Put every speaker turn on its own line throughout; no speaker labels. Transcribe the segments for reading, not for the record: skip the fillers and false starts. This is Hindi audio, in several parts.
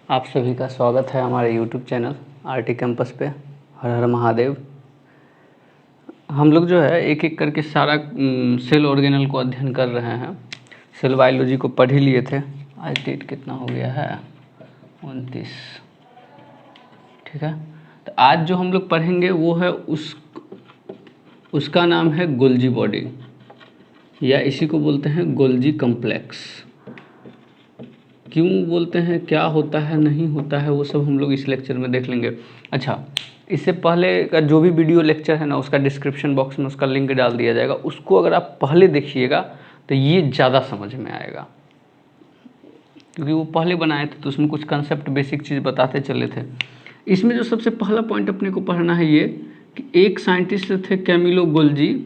आप सभी का स्वागत है हमारे YouTube चैनल आरटी कैंपस पे। हर हर महादेव। हम लोग जो है एक एक करके सारा सेल ऑर्गेनल को अध्ययन कर रहे हैं। सेल बायोलॉजी को पढ़ ही लिए थे। आज डेट कितना हो गया है? 29। ठीक है, तो आज जो हम लोग पढ़ेंगे वो है उसका नाम है गोल्जी बॉडी, या इसी को बोलते हैं गोल्जी कॉम्प्लेक्स। क्यों बोलते हैं, क्या होता है, नहीं होता है, वो सब हम लोग इस लेक्चर में देख लेंगे। अच्छा, इससे पहले का जो भी वीडियो लेक्चर है ना, उसका डिस्क्रिप्शन बॉक्स में उसका लिंक डाल दिया जाएगा। उसको अगर आप पहले देखिएगा तो ये ज़्यादा समझ में आएगा, क्योंकि वो पहले बनाए थे तो उसमें कुछ कंसेप्ट बेसिक चीज़ बताते चले थे। इसमें जो सबसे पहला पॉइंट अपने को पढ़ना है ये कि एक साइंटिस्ट थे कैमिलो गोल्जी,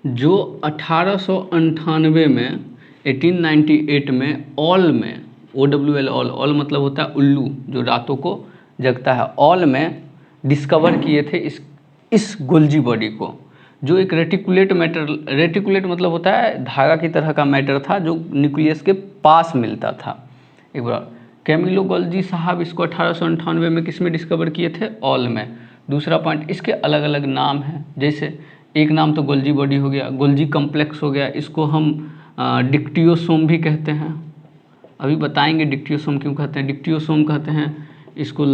जो 1898 में 1898 में ऑल में OWL ऑल मतलब होता है उल्लू जो रातों को जगता है, ऑल में डिस्कवर किए थे इस गोल्जी बॉडी को, जो एक रेटिकुलेट मैटर, रेटिकुलेट मतलब होता है धागा की तरह का मैटर था जो न्यूक्लियस के पास मिलता था। एक बार कैमिलो गोल्जी साहब इसको 1898 में किस में डिस्कवर किए थे? ऑल में। दूसरा पॉइंट, इसके अलग अलग नाम हैं, जैसे एक नाम तो गोल्जी बॉडी हो गया, गोल्जी कॉम्प्लेक्स हो गया, इसको हम डिक्टियोसोम भी कहते हैं। अभी बताएंगे डिक्टियोसोम क्यों कहते हैं। डिक्टियोसोम कहते हैं इसको,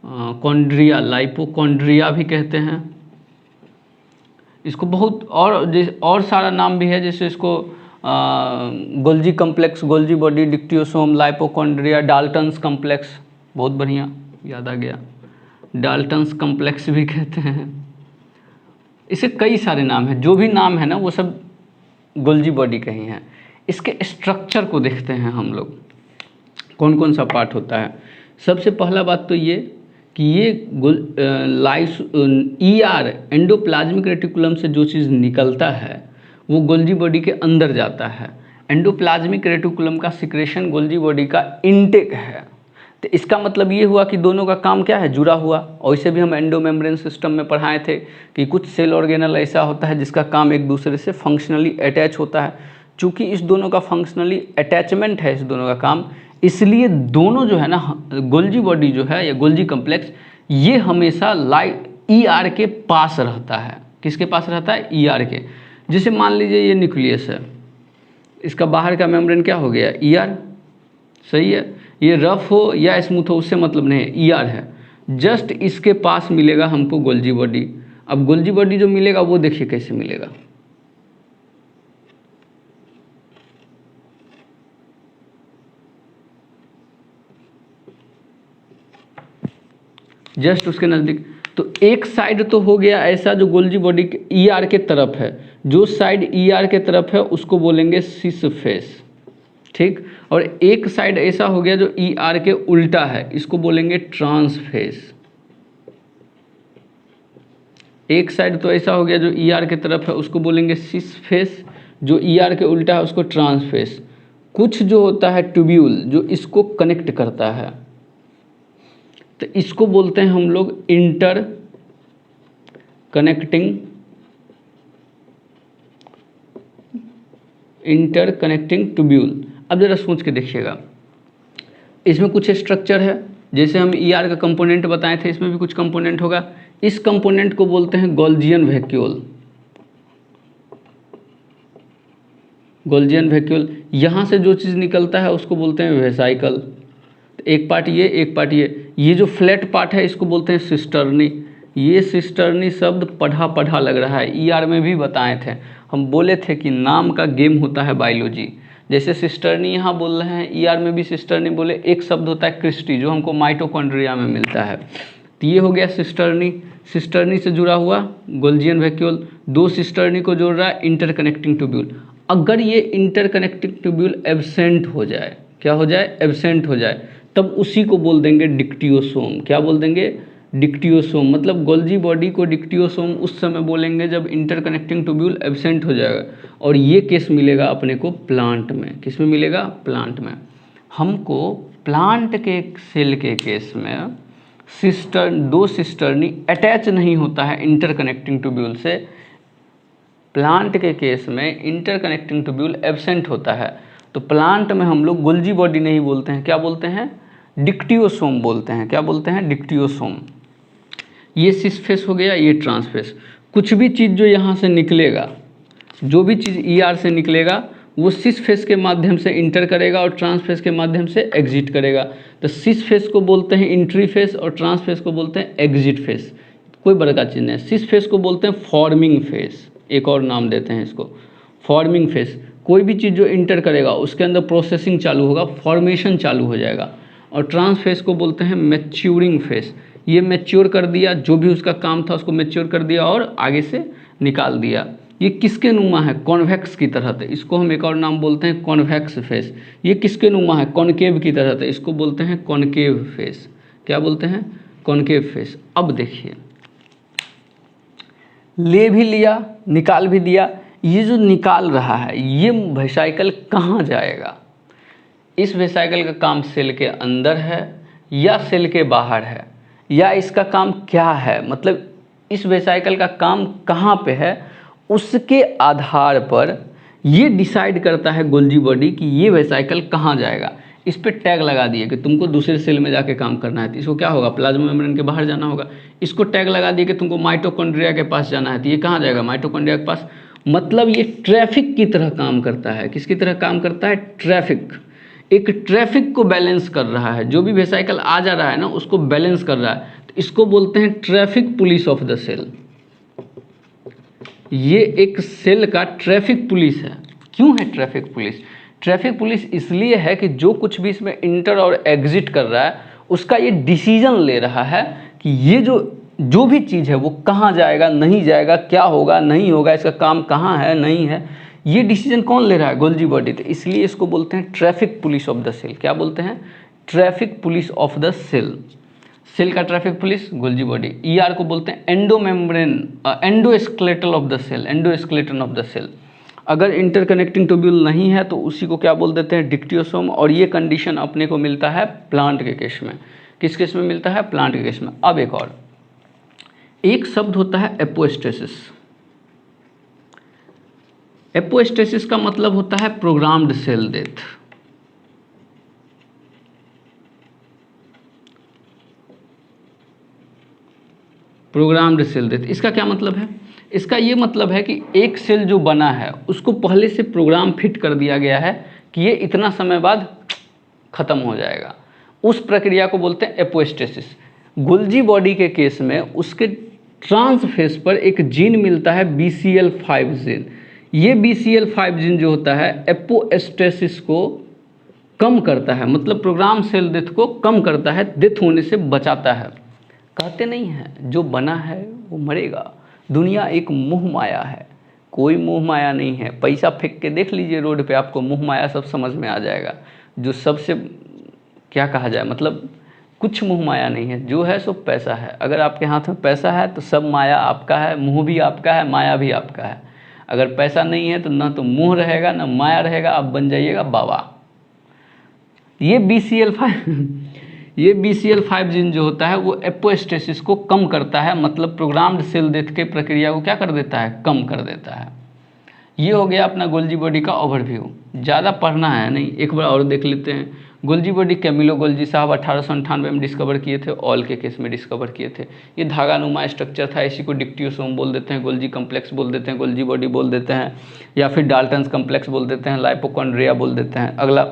लाइपोकॉन्ड्रिया भी कहते हैं इसको। बहुत और सारा नाम भी है, जैसे इसको Golgi complex, Golgi body, dictyosome, lipochondria, Dalton's complex, बहुत बढ़िया याद आ गया, डाल्टन्स कॉम्प्लेक्स भी कहते हैं। इसे कई सारे नाम हैं, जो भी नाम है ना वो सब गोल्जी बॉडी के ही हैं। इसके स्ट्रक्चर को देखते हैं हम लोग, कौन कौन सा पार्ट होता है। सबसे पहला बात तो ये कि ये ER एंडोप्लाज्मिक रेटिकुलम से जो चीज़ निकलता है वो गोल्जी बॉडी के अंदर जाता है। एंडोप्लाज्मिक रेटिकुलम का सिक्रेशन गोल्जी बॉडी का इनटेक है। तो इसका मतलब ये हुआ कि दोनों का काम क्या है, जुड़ा हुआ। और इसे भी हम एंडोमेम्ब्रेन सिस्टम में पढ़ाए थे कि कुछ सेल ऑर्गेनल ऐसा होता है जिसका काम एक दूसरे से फंक्शनली अटैच होता है। चूँकि इस दोनों का फंक्शनली अटैचमेंट है, इस दोनों का काम, इसलिए दोनों जो है ना, गोल्जी बॉडी जो है या गोल्जी कॉम्प्लेक्स, ये हमेशा ER के पास रहता है। किसके पास रहता है? ER के। जैसे मान लीजिए ये न्यूक्लियस है, इसका बाहर का मेम्ब्रेन क्या हो गया? ER। सही है, ये रफ हो या स्मूथ हो उससे मतलब नहीं है, ER है। जस्ट इसके पास मिलेगा हमको गोल्जी बॉडी। अब गोल्जी बॉडी जो मिलेगा वो देखिए कैसे मिलेगा। जस्ट उसके नज़दीक। तो एक साइड तो हो गया ऐसा जो गोल्जी बॉडी के ER के तरफ है, जो साइड ER के तरफ है उसको बोलेंगे सिस फेस, ठीक। और एक साइड ऐसा हो गया जो ER के उल्टा है, इसको बोलेंगे ट्रांस फेस। एक साइड तो ऐसा हो गया जो ER के तरफ है, उसको बोलेंगे सिस फेस, जो ER के उल्टा है उसको ट्रांस फेस। कुछ जो होता है ट्यूब्यूल जो इसको कनेक्ट करता है, तो इसको बोलते हैं हम लोग इंटर कनेक्टिंग ट्यूब्यूल। अब जरा सोच के देखिएगा, इसमें कुछ स्ट्रक्चर है, जैसे हम ER का कंपोनेंट बताए थे, इसमें भी कुछ कंपोनेंट होगा। इस कंपोनेंट को बोलते हैं गोल्जियन वैक्यूल। गोल्जियन वैक्यूल, यहाँ से जो चीज़ निकलता है उसको बोलते हैं वेसाइकल। एक पार्ट ये, एक पार्ट ये जो फ्लैट पार्ट है इसको बोलते हैं सिस्टर्नी। ये सिस्टर्नी शब्द पढ़ा लग रहा है, ER में भी बताए थे। हम बोले थे कि नाम का गेम होता है बायोलॉजी। जैसे सिस्टर्नी यहाँ बोल रहे हैं, ER में भी सिस्टर्नी बोले। एक शब्द होता है क्रिस्टी जो हमको माइटोकॉन्ड्रिया में मिलता है। तो ये हो गया सिस्टर्नी। सिस्टर्नी से जुड़ा हुआ गोल्जियन वैक्यूल, दो सिस्टर्नी को जोड़ रहा है इंटरकनेक्टिंग ट्यूब्यूल। अगर ये इंटरकनेक्टिंग ट्यूब्यूल एब्सेंट हो जाए, क्या हो जाए? एब्सेंट हो जाए, तब उसी को बोल देंगे डिक्टियोसोम। क्या बोल देंगे? डिक्टियोसोम। मतलब गोल्जी बॉडी को डिक्टियोसोम उस समय बोलेंगे जब इंटरकनेक्टिंग ट्यूब्यूल एब्सेंट हो जाएगा। और ये केस मिलेगा अपने को प्लांट में। किस में मिलेगा? प्लांट में। हमको प्लांट के सेल के केस में दो सिस्टर्नी अटैच नहीं होता है इंटरकनेक्टिंग ट्यूब्यूल से। प्लांट के केस में इंटरकनेक्टिंग ट्यूब्यूल एब्सेंट होता है। तो प्लांट में हम लोग गोल्जी बॉडी नहीं बोलते हैं, क्या बोलते हैं, डिक्टियोसोम बोलते हैं। क्या बोलते हैं, डिक्टियोसोम। ये सिस फेस हो गया, ये ट्रांस फेस। कुछ भी चीज़ जो यहाँ से निकलेगा, जो भी चीज़ ER से निकलेगा वो सिस फेस के माध्यम से इंटर करेगा और ट्रांस फेस के माध्यम से एग्जिट करेगा। तो सिस फेस को बोलते हैं इंट्री फेस और ट्रांस फेस को बोलते हैं एग्जिट फेस। कोई बड़का चीज़ नहीं। सिस फेस को बोलते हैं फॉर्मिंग फेस, एक और नाम देते हैं इसको, फॉर्मिंग फेस। कोई भी चीज़ जो इंटर करेगा उसके अंदर प्रोसेसिंग चालू होगा, फॉर्मेशन चालू हो जाएगा। और ट्रांस फेस को बोलते हैं मैच्योरिंग फेस। ये मैच्योर कर दिया, जो भी उसका काम था उसको मैच्योर कर दिया और आगे से निकाल दिया। ये किसके नुमा है, कॉन्वेक्स की तरह थे, इसको हम एक और नाम बोलते हैं कॉन्वेक्स फेस। ये किसके नुमा है, कॉनकेव की तरह थे, इसको बोलते हैं कॉनकेव फेस। क्या बोलते हैं, कॉनकेव फेस। अब देखिए, ले भी लिया, निकाल भी दिया। ये जो निकाल रहा है ये वेसाइकल कहाँ जाएगा, इस वेसाइकल का काम सेल के अंदर है या सेल के बाहर है, या इसका काम क्या है, मतलब इस वेसाइकल का काम कहाँ पे है, उसके आधार पर ये डिसाइड करता है गोल्जी बॉडी कि ये वेसाइकल कहाँ जाएगा। इस पे टैग लगा दिए कि तुमको दूसरे सेल में जाके काम करना है, तो इसको क्या होगा, प्लाज्मा मेम्ब्रेन के बाहर जाना होगा। इसको टैग लगा दिए कि तुमको माइटोकॉन्ड्रिया के पास जाना है, तो ये कहाँ जाएगा, माइटोकॉन्ड्रिया के पास। मतलब ये ट्रैफिक की तरह काम करता है। किसकी तरह काम करता है, ट्रैफिक। एक ट्रैफिक को बैलेंस कर रहा है, जो भी वेसाइकल आ जा रहा है ना उसको बैलेंस कर रहा है, तो इसको बोलते हैं traffic police of the cell. ये एक सेल का ट्रैफिक पुलिस है। क्यों है ट्रैफिक पुलिस, ट्रैफिक पुलिस इसलिए है कि जो कुछ भी इसमें इंटर और एग्जिट कर रहा है उसका ये डिसीजन ले रहा है कि ये जो भी चीज़ है वो कहाँ जाएगा, नहीं जाएगा, क्या होगा, नहीं होगा, इसका काम कहाँ है, नहीं है, ये डिसीजन कौन ले रहा है, गोल्जी बॉडी। तो इसलिए इसको बोलते हैं traffic police of the cell. क्या बोलते हैं, traffic police of the cell. Cell का traffic police Golgi body. ER को बोलते हैं endomembrane, endoskeletal of the cell, endoskeleton of the cell. अगर इंटरकनेक्टिंग ट्यूब्यूल नहीं है तो उसी को क्या बोल देते हैं, डिक्टियोसोम। और ये कंडीशन अपने को मिलता है प्लांट के केस में। किस केस में मिलता है, प्लांट के केस में। अब एक और एक शब्द होता है एपोस्टेसिस। एपोस्टेसिस का मतलब होता है programmed cell death. Programmed cell death, इसका क्या मतलब है, इसका ये मतलब है कि एक सेल जो बना है उसको पहले से प्रोग्राम फिट कर दिया गया है कि ये इतना समय बाद खत्म हो जाएगा। उस प्रक्रिया को बोलते हैं एपोस्टेसिस। गोल्जी बॉडी के केस में उसके ट्रांस फेस पर एक जीन मिलता है BCL5 जीन। ये BCL5 जीन जो होता है एपोस्टेसिस को कम करता है, मतलब प्रोग्राम सेल डेथ को कम करता है, डेथ होने से बचाता है। कहते नहीं हैं जो बना है वो मरेगा। दुनिया एक मोह माया है, कोई मोह माया नहीं है। पैसा फेंक के देख लीजिए रोड पे, आपको मोह माया सब समझ में आ जाएगा। जो सबसे क्या कहा जाए, मतलब कुछ मोह माया नहीं है, जो है सो पैसा है। अगर आपके हाथ में पैसा है तो सब माया आपका है, मोह भी आपका है, माया भी आपका है। अगर पैसा नहीं है तो ना तो मोह रहेगा ना माया रहेगा, आप बन जाइएगा बाबा। ये BCL5 जीन जो होता है वो एपोस्टेसिस को कम करता है, मतलब प्रोग्राम्ड सेल डेथ के प्रक्रिया को क्या कर देता है, कम कर देता है। ये हो गया अपना गोल्जी बॉडी का ओवरव्यू। ज़्यादा पढ़ना है नहीं, एक बार और देख लेते हैं। गोल्जी बॉडी कैमिलो गोल्जी साहब 1898 में डिस्कवर किए थे, ऑल के केस में डिस्कवर किए थे। ये धागानुमा स्ट्रक्चर था, इसी को डिक्टियोसोम बोल देते हैं, गोल्जी कम्प्लेक्स बोल देते हैं, गोल्जी बॉडी बोल देते हैं, या फिर डाल्टन्स कम्प्लेक्स बोल देते हैं, लाइपोकॉन्ड्रिया बोल देते हैं। अगला,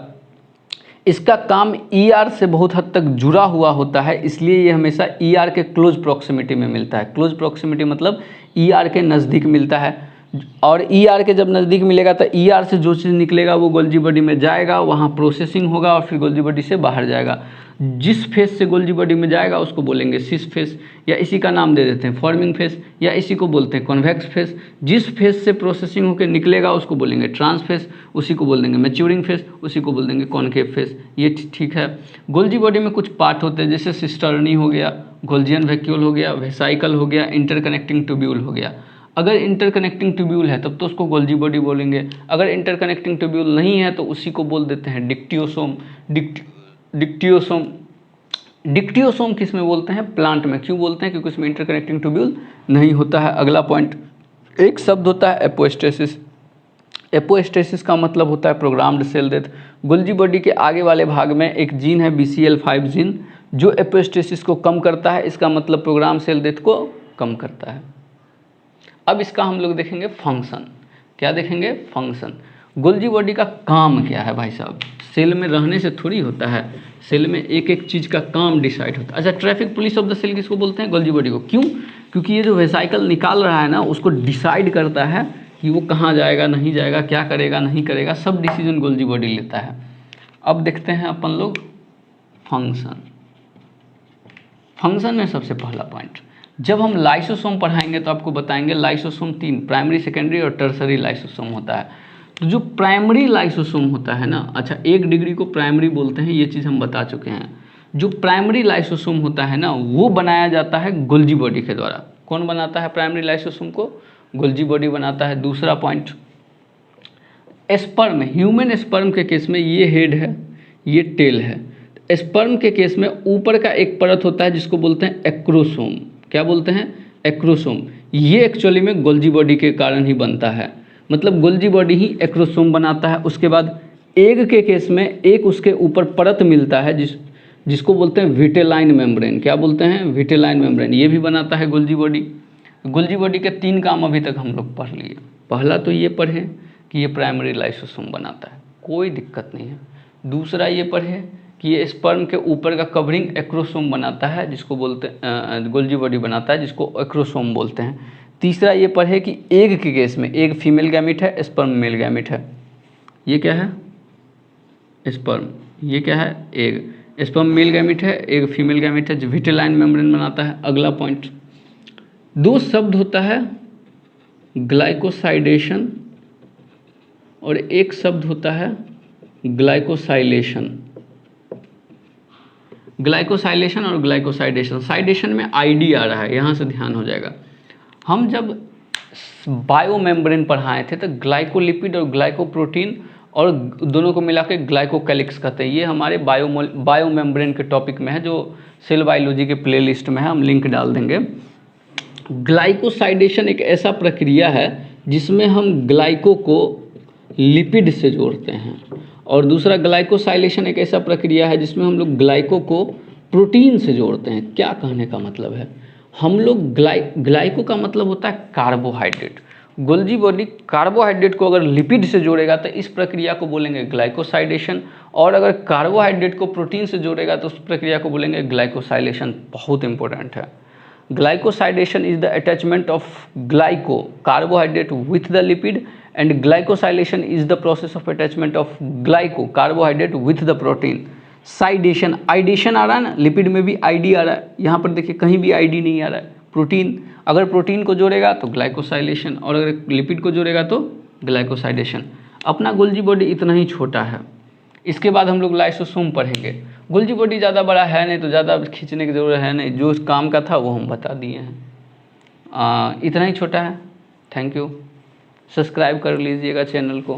इसका काम ER से बहुत हद तक जुड़ा हुआ होता है, इसलिए ये हमेशा ER के क्लोज प्रॉक्सिमिटी में मिलता है। क्लोज प्रॉक्सिमिटी मतलब ER के नज़दीक मिलता है, और ER के जब नज़दीक मिलेगा तो ER से जो चीज़ निकलेगा वो गोल्जी बॉडी में जाएगा, वहाँ प्रोसेसिंग होगा और फिर गोल्जी बॉडी से बाहर जाएगा। जिस फेस से गोल्जी बॉडी में जाएगा उसको बोलेंगे सिस फेस, या इसी का नाम दे देते हैं फॉर्मिंग फेस, या इसी को बोलते हैं कॉन्वेक्स फेस। जिस फेस से प्रोसेसिंग होकर निकलेगा उसको बोलेंगे ट्रांस फेस, उसी को बोल देंगे मैच्योरिंग फेस, उसी को बोल देंगे कॉनकेव फेस। ये ठीक है। गोल्जी बॉडी में कुछ पार्ट होते हैं, जैसे सिस्टर्नी हो गया, गोल्जियन वैक्यूल हो गया, वेसाइकल हो गया, इंटरकनेक्टिंग ट्यूब्यूल हो गया। अगर इंटरकनेक्टिंग ट्यूब्यूल है तब तो उसको गोल्जी बॉडी बोलेंगे, अगर इंटरकनेक्टिंग ट्यूब्यूल नहीं है तो उसी को बोल देते हैं डिक्टियोसोम। डिक्टियोसोम किस में बोलते हैं, प्लांट में। क्यों बोलते हैं, क्योंकि उसमें इंटरकनेक्टिंग ट्यूब्यूल नहीं होता है। अगला पॉइंट, एक शब्द होता है एपोस्टेसिस। एपोस्टेसिस का मतलब होता है programmed cell death. Golgi body के आगे वाले भाग में एक जीन है BCL5 जीन जो एपोस्टेसिस को कम करता है, इसका मतलब प्रोग्राम सेल डेथ को कम करता है। अब इसका हम लोग देखेंगे फंक्शन। क्या देखेंगे? फंक्शन। गोल्जी बॉडी का काम क्या है भाई साहब? सेल में रहने से थोड़ी होता है, सेल में एक एक चीज़ का काम डिसाइड होता है। अच्छा, traffic police of the cell किसको बोलते हैं? गोल्जी बॉडी को। क्यों? क्योंकि ये जो वेसाइकल निकाल रहा है ना, उसको डिसाइड करता है कि वो कहाँ जाएगा, नहीं जाएगा, क्या करेगा, नहीं करेगा, सब डिसीजन गोल्जी बॉडी लेता है। अब देखते हैं अपन लोग फंक्शन। फंक्शन में सबसे पहला पॉइंट, जब हम लाइसोसोम पढ़ाएंगे तो आपको बताएंगे लाइसोसोम 3 प्राइमरी, सेकेंडरी और टर्सरी लाइसोसोम होता है। तो जो प्राइमरी लाइसोसोम होता है ना, अच्छा 1 डिग्री को प्राइमरी बोलते हैं, ये चीज़ हम बता चुके हैं। जो प्राइमरी लाइसोसोम होता है ना, वो बनाया जाता है गोल्जी बॉडी के द्वारा। कौन बनाता है प्राइमरी लाइसोसोम को? गोल्जी बॉडी बनाता है। दूसरा पॉइंट, स्पर्म, ह्यूमन स्पर्म के केस में ये हेड है, ये टेल है। स्पर्म के केस में ऊपर का एक परत होता है जिसको बोलते हैं एक्रोसोम। क्या बोलते हैं? एक्रोसोम। ये एक्चुअली में गोल्जी बॉडी के कारण ही बनता है, मतलब गोल्जी बॉडी ही एक्रोसोम बनाता है। उसके बाद एग के केस में एक उसके ऊपर परत मिलता है जिसको बोलते हैं विटेलाइन मेम्ब्रेन। क्या बोलते हैं? Vitelline membrane. ये भी बनाता है गोल्जी बॉडी। गोल्जी बॉडी के 3 काम अभी तक हम लोग पढ़ लिए। पहला तो ये पढ़े कि ये प्राइमरी लाइसोसोम बनाता है, कोई दिक्कत नहीं है। दूसरा ये पढ़े कि ये स्पर्म के ऊपर का कवरिंग एक्रोसोम बनाता है, जिसको बोलते हैं गोल्जी बॉडी बनाता है, जिसको एक्रोसोम बोलते हैं। तीसरा ये पढ़े कि एग के केस में एग फीमेल गैमिट है, स्पर्म मेल गैमिट है। ये क्या है? स्पर्म। ये क्या है? एग। स्पर्म मेल गैमिट है, एग फीमेल गैमिट है, जो विटेलाइन मेम्ब्रेन बनाता है। अगला पॉइंट, 2 शब्द होता है ग्लाइकोसाइडेशन और एक शब्द होता है ग्लाइकोसाइलेशन। ग्लाइकोसाइलेशन और ग्लाइकोसाइडेशन, साइडेशन में आईडी आ रहा है, यहाँ से ध्यान हो जाएगा। हम जब बायो मेम्ब्रेन पढ़ाए थे तो ग्लाइकोलिपिड और ग्लाइकोप्रोटीन और दोनों को मिला के ग्लाइकोकैलिक्स कहते हैं। ये हमारे बायो मेम्ब्रेन के टॉपिक में है, जो सेल बायोलॉजी के प्लेलिस्ट में है, हम लिंक डाल देंगे। ग्लाइकोसाइडेशन एक ऐसा प्रक्रिया है जिसमें हम ग्लाइको को लिपिड से जोड़ते हैं, और दूसरा ग्लाइकोसाइलेशन एक ऐसा प्रक्रिया है जिसमें हम लोग ग्लाइको को प्रोटीन से जोड़ते हैं। क्या कहने का मतलब है? हम लोग ग्लाइको का मतलब होता है कार्बोहाइड्रेट। गोल्जी बॉडी कार्बोहाइड्रेट को अगर लिपिड से जोड़ेगा तो इस प्रक्रिया को बोलेंगे ग्लाइकोसाइडेशन, और अगर कार्बोहाइड्रेट को प्रोटीन से जोड़ेगा तो उस प्रक्रिया को बोलेंगे ग्लाइकोसाइलेशन। बहुत इंपॉर्टेंट है। Glycosylation is the attachment of glyco carbohydrate with the lipid, and glycosylation is the process of attachment of glyco carbohydrate with the protein. साइडेशन, आइडेशन आ रहा है ना, लिपिड में भी आईडी आ रहा है, यहाँ पर देखिए कहीं भी आईडी नहीं आ रहा है। प्रोटीन, अगर प्रोटीन को जोड़ेगा तो ग्लाइकोसाइलेशन, और अगर लिपिड को जोड़ेगा तो ग्लाइकोसाइडेशन। अपना गोल्जी बॉडी इतना ही छोटा है। इसके बाद हम लोग लाइसोसोम पढ़ेंगे। गोल्जी बॉडी ज़्यादा बड़ा है नहीं, तो ज़्यादा खींचने की ज़रूरत है नहीं, जो काम का था वो हम बता दिए हैं। इतना ही छोटा है। Thank you. सब्सक्राइब कर लीजिएगा चैनल को।